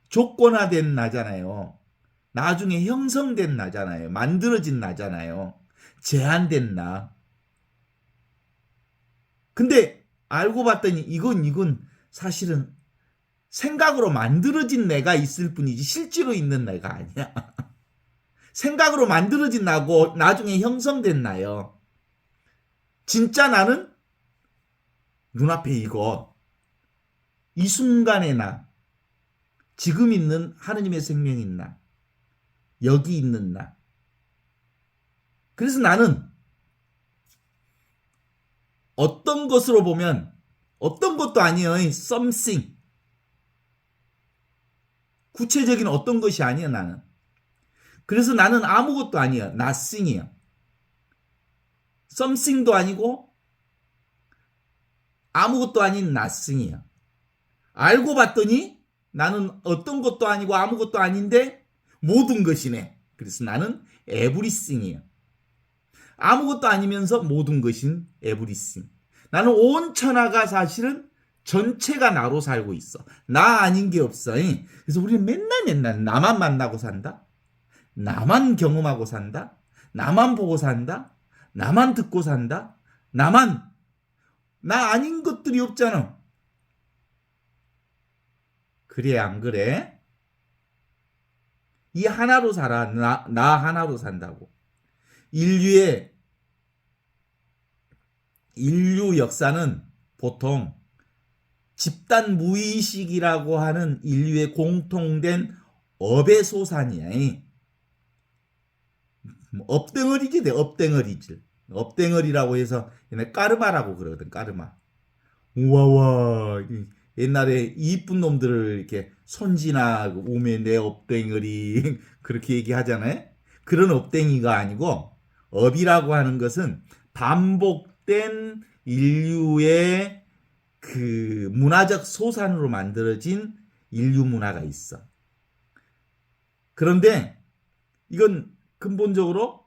조건화된 나잖아요. 나중에 형성된 나잖아요. 만들어진 나잖아요. 제한된 나. 근데 알고 봤더니 이건 사실은 생각으로 만들어진 내가 있을 뿐이지 실제로 있는 내가 아니야. 생각으로 만들어진 나고 나중에 형성된 나요. 진짜 나는 눈앞에 이거, 이 순간의 나, 지금 있는 하느님의 생명인 나, 여기 있는 나. 그래서 나는 어떤 것으로 보면 어떤 것도 아니에요. something. 구체적인 어떤 것이 아니야 나는. 그래서 나는 아무것도 아니야. nothing이야. something도 아니고 아무것도 아닌 nothing이야. 알고 봤더니 나는 어떤 것도 아니고 아무것도 아닌데 모든 것이네. 그래서 나는 everything이야. 아무것도 아니면서 모든 것인 everything. 나는 온 천하가 사실은 전체가 나로 살고 있어. 나 아닌 게 없어. 그래서 우리는 맨날 나만 만나고 산다. 나만 경험하고 산다. 나만 보고 산다. 나만 듣고 산다. 나 아닌 것들이 없잖아. 그래 안 그래? 이 하나로 살아. 나 하나로 산다고. 인류 역사는 보통 집단 무의식이라고 하는 인류의 공통된 업의 소산이야. 업덩어리지, 업덩어리질. 업덩어리라고 해서 옛날에 까르마라고 그러거든. 까르마. 우와와. 옛날에 이쁜 놈들을 이렇게 손지나 오메 내 업덩어리 그렇게 얘기하잖아요. 그런 업덩이가 아니고 업이라고 하는 것은 반복된 인류의 그 문화적 소산으로 만들어진 인류 문화가 있어. 그런데 이건 근본적으로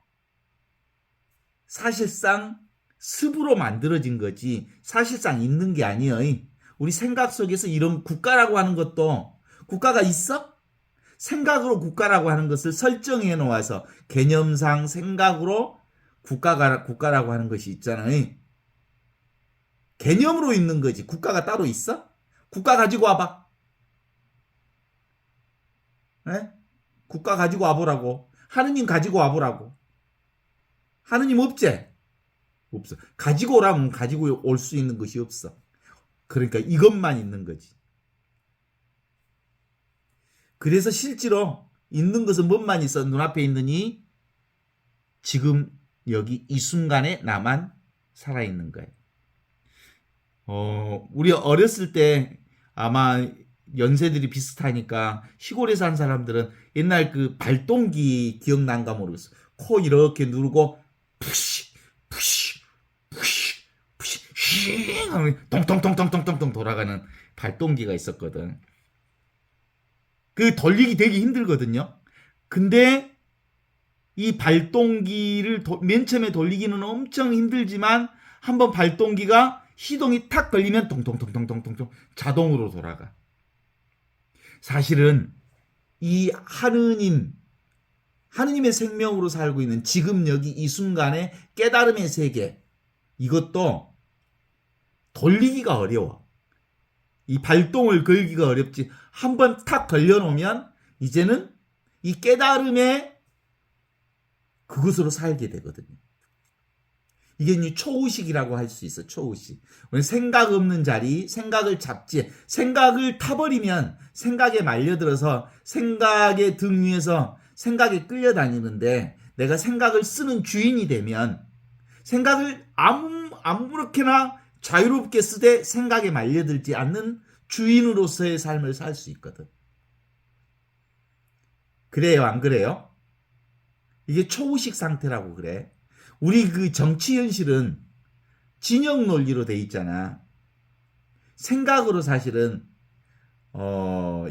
사실상 습으로 만들어진 거지 사실상 있는 게 아니에요. 우리 생각 속에서 이런 국가라고 하는 것도 국가가 있어? 생각으로 국가라고 하는 것을 설정해 놓아서 개념상 생각으로 국가라고 하는 것이 있잖아요. 개념으로 있는 거지. 국가가 따로 있어? 국가 가지고 와봐. 에? 국가 가지고 와보라고. 하느님 가지고 와보라고. 하느님 없지? 없어. 가지고 오라면 가지고 올 수 있는 것이 없어. 그러니까 이것만 있는 거지. 그래서 실제로 있는 것은 뭐만 있어? 눈앞에 있느니 지금 여기 이 순간에 나만 살아있는 거예요. 우리 어렸을 때 아마 연세들이 비슷하니까 시골에 산 사람들은 옛날 그 발동기 기억난가 모르겠어. 코 이렇게 누르고 푸시 푸시 푸시 푸시 휘 하면 동동동동동동동 돌아가는 발동기가 있었거든. 그 돌리기 되게 힘들거든요. 근데 이 발동기를 맨 처음에 돌리기는 엄청 힘들지만 한번 발동기가 시동이 탁 걸리면 동동동동동동 자동으로 돌아가. 사실은 이 하느님의 생명으로 살고 있는 지금 여기 이 순간의 깨달음의 세계, 이것도 돌리기가 어려워. 이 발동을 걸기가 어렵지. 한번 탁 걸려놓으면 이제는 이 깨달음의 그것으로 살게 되거든요. 이게 이제 초의식이라고 할 수 있어. 초의식. 생각 없는 자리, 생각을 잡지, 생각을 타버리면 생각에 말려들어서 생각의 등 위에서 생각에 끌려다니는데, 내가 생각을 쓰는 주인이 되면 생각을 아무렇게나 자유롭게 쓰되 생각에 말려들지 않는 주인으로서의 삶을 살 수 있거든. 그래요, 안 그래요? 이게 초의식 상태라고 그래. 우리 그 정치 현실은 진영 논리로 돼 있잖아. 생각으로 사실은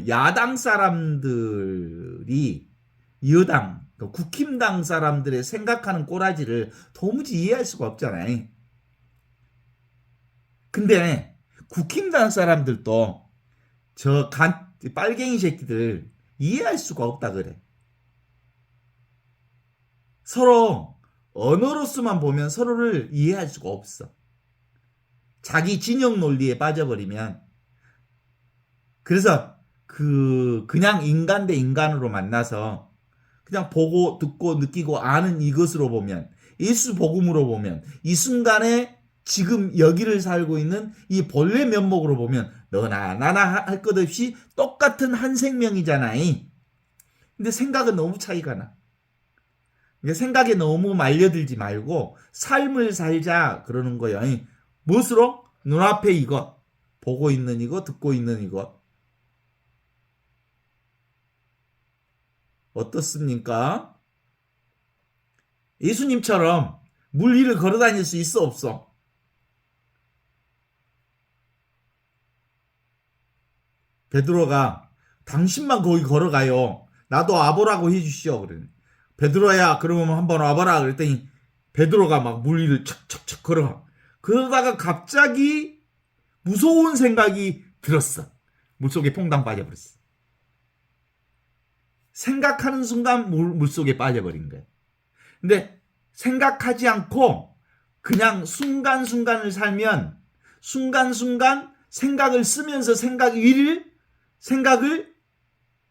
야당 사람들이 여당, 국힘당 사람들의 생각하는 꼬라지를 도무지 이해할 수가 없잖아요. 근데 국힘당 사람들도 저 빨갱이 새끼들 이해할 수가 없다 그래. 서로 언어로서만 보면 서로를 이해할 수가 없어. 자기 진영 논리에 빠져버리면. 그래서 그냥 인간 대 인간으로 만나서 그냥 보고 듣고 느끼고 아는 이것으로 보면, 예수 복음으로 보면, 이 순간에 지금 여기를 살고 있는 이 본래 면목으로 보면 너나 나나 할 것 없이 똑같은 한 생명이잖아. 근데 생각은 너무 차이가 나. 생각에 너무 말려들지 말고 삶을 살자 그러는 거예요. 무엇으로? 눈앞에 이것, 보고 있는 이것, 듣고 있는 이것. 어떻습니까? 예수님처럼 물 위를 걸어 다닐 수 있어, 없어? 베드로가 당신만 거기 걸어가요. 나도 와보라고 해주시오. 그러네. 베드로야, 그러면 한번 와봐라. 그랬더니 베드로가 막 물 위를 척척척 걸어가. 그러다가 갑자기 무서운 생각이 들었어. 물속에 퐁당 빠져버렸어. 생각하는 순간 물속에 빠져버린 거야. 근데 생각하지 않고 그냥 순간순간을 살면 순간순간 생각을 쓰면서 생각을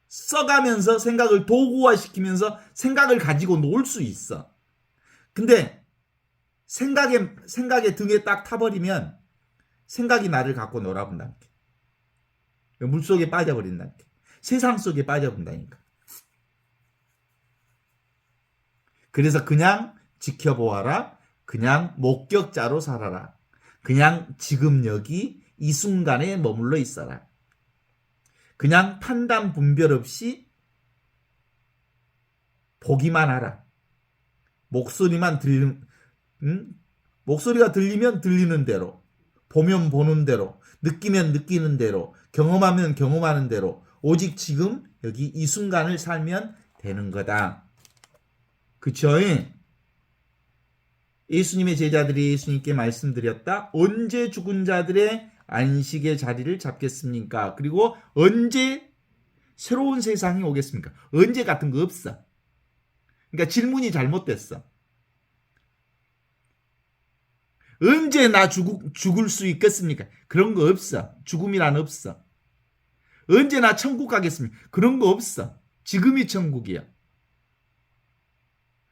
써가면서 생각을 도구화시키면서 생각을 가지고 놀 수 있어. 근데 생각의 등에 딱 타버리면 생각이 나를 갖고 놀아본다니까. 물속에 빠져버린다니까. 세상 속에 빠져본다니까. 그래서 그냥 지켜보아라. 그냥 목격자로 살아라. 그냥 지금 여기 이 순간에 머물러 있어라. 그냥 판단 분별 없이 보기만 하라. 목소리가 들리면 들리는 대로, 보면 보는 대로, 느끼면 느끼는 대로, 경험하면 경험하는 대로, 오직 지금 여기 이 순간을 살면 되는 거다. 그쵸? 예수님의 제자들이 예수님께 말씀드렸다. 언제 죽은 자들의 안식의 자리를 잡겠습니까? 그리고 언제 새로운 세상이 오겠습니까? 언제 같은 거 없어. 그러니까 질문이 잘못됐어. 언제 나 죽을 수 있겠습니까? 그런 거 없어. 죽음이란 없어. 언제 나 천국 가겠습니까? 그런 거 없어. 지금이 천국이야.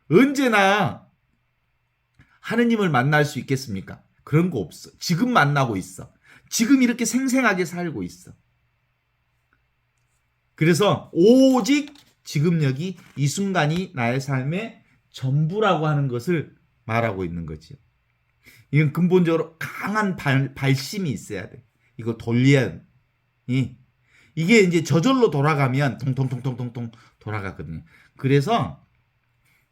언제나 하느님을 만날 수 있겠습니까? 그런 거 없어. 지금 만나고 있어. 지금 이렇게 생생하게 살고 있어. 그래서 오직 지금 여기 이 순간이 나의 삶의 전부라고 하는 것을 말하고 있는 거죠. 이건 근본적으로 강한 발심이 있어야 돼. 이거 돌려야 돼. 이게 이제 저절로 돌아가면 통통통통통통 돌아가거든요. 그래서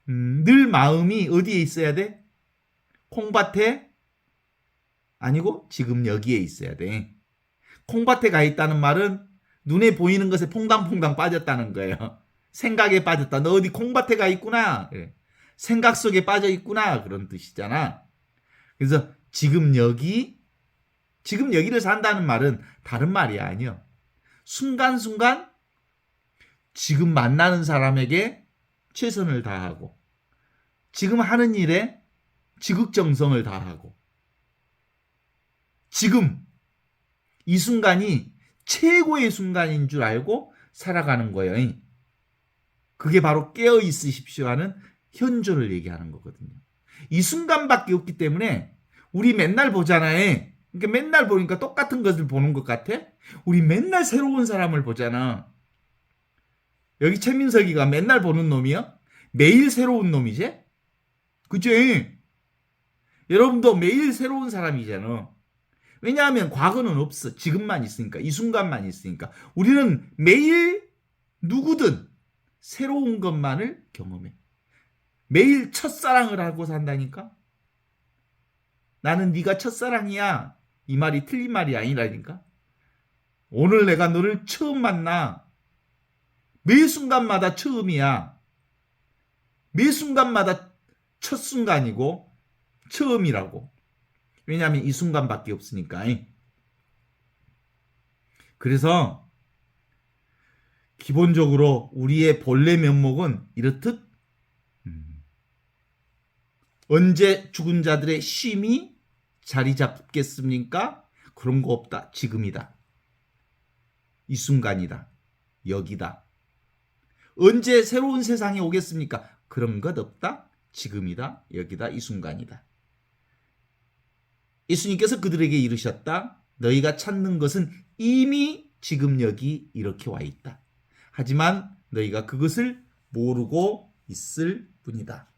늘 마음이 어디에 있어야 돼? 콩밭에 아니고 지금 여기에 있어야 돼. 콩밭에 가 있다는 말은 눈에 보이는 것에 퐁당퐁당 빠졌다는 거예요. 생각에 빠졌다. 너 어디 콩밭에 가 있구나. 생각 속에 빠져 있구나. 그런 뜻이잖아. 그래서 지금 여기를 산다는 말은 다른 말이 아니요. 순간순간 지금 만나는 사람에게 최선을 다하고 지금 하는 일에 지극정성을 다하고 지금 이 순간이 최고의 순간인 줄 알고 살아가는 거예요. 그게 바로 깨어 있으십시오 하는 현조를 얘기하는 거거든요. 이 순간밖에 없기 때문에 우리 맨날 보잖아요. 그러니까 맨날 보니까 똑같은 것을 보는 것 같아? 우리 맨날 새로운 사람을 보잖아. 여기 최민석이가 맨날 보는 놈이야? 매일 새로운 놈이지? 그죠? 여러분도 매일 새로운 사람이잖아. 왜냐하면 과거는 없어. 지금만 있으니까. 이 순간만 있으니까. 우리는 매일 누구든 새로운 것만을 경험해. 매일 첫사랑을 하고 산다니까? 나는 네가 첫사랑이야. 이 말이 틀린 말이 아니라니까? 오늘 내가 너를 처음 만나. 매 순간마다 처음이야. 매 순간마다 첫 순간이고 처음이라고. 왜냐하면 이 순간밖에 없으니까. 그래서 기본적으로 우리의 본래 면목은 이렇듯 언제 죽은 자들의 쉼이 자리 잡겠습니까? 그런 거 없다. 지금이다. 이 순간이다. 여기다. 언제 새로운 세상이 오겠습니까? 그런 것 없다. 지금이다. 여기다. 이 순간이다. 예수님께서 그들에게 이르셨다. 너희가 찾는 것은 이미 지금 여기 이렇게 와 있다. 하지만 너희가 그것을 모르고 있을 뿐이다.